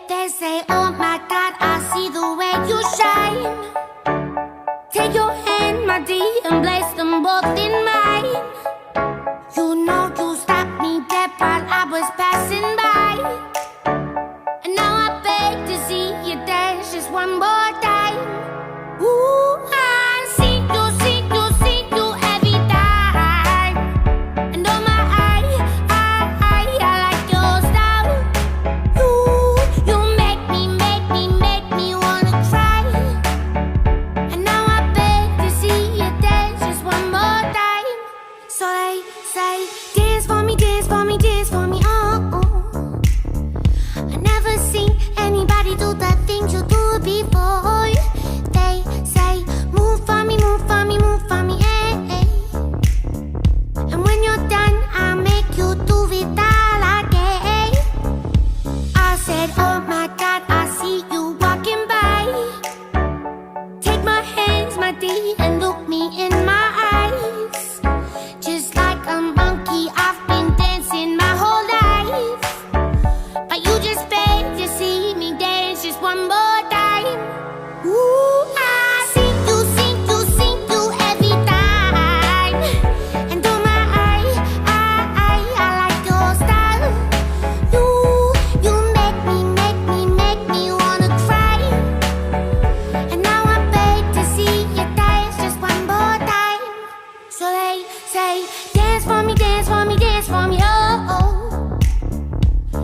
They say, oh my God, I see the way you shine. Take your hand, my dear, and place them both in mine. You know you stopped me dead while I was passing by. And now I beg to see you dance just one more time. Ooh, I see you every time. And oh my, I like your style. You make me wanna cry. And now I beg to see you dance just one more time. So they say, dance for me, dance for me, dance for me, oh, oh. I never seen anybody do the things you do before. They say, move for me, move for me, move for me, eh, eh. And when you're done, I'll make you do it all again. I said, oh my God, I see you walking by. Take my hands, my dear, and look me in my eyes. Just like a monkey, I've been dancing my whole life. But you just beg to see me dance just one more time. Ooh, I see you every time. And oh my, I like your style. You make me wanna cry. And now I beg to see you dance just one more time. So they say, dance for me, dance for me, dance for me, oh, oh.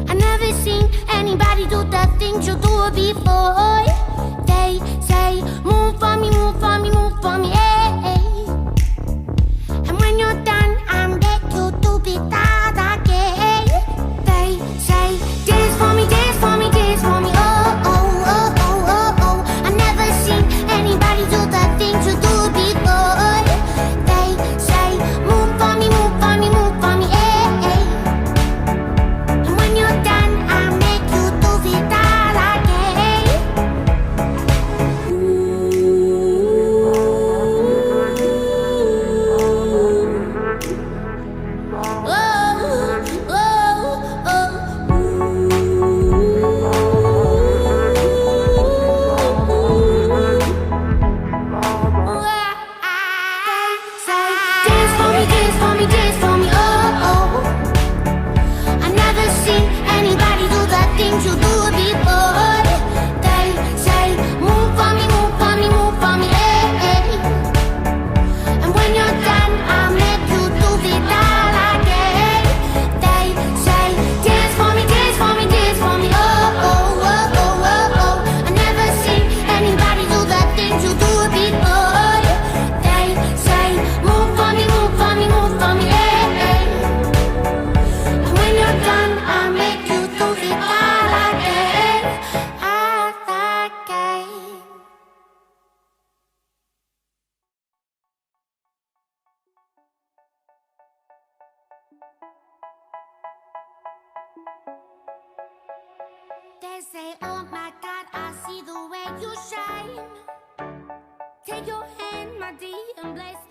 I never seen anybody do the things you do before. They say, move for me, move for me, move for me, eh, eh. And when you're done, I'll make you do it all again. They say, dance for me, dance for me, dance for me, oh, oh, oh, oh, oh, oh. I never seen anybody do the things you do before. They say, move for me, move for me, move for me, eh, eh. And when you're done, I'll make you do it all again. You do it before. They say, move for me, move for me, move for me, eh, eh. And when you're done, I'll make you do it all again. They say, dance for me, dance for me, dance for me, oh, oh, oh, oh, oh, oh. I never seen anybody do the things you do it before. They say, move for me, move for me, move for me, eh, eh. And when you're done, I'll make you do it all. They say, oh my God, I see the way you shine. Take your hand, my dear, and place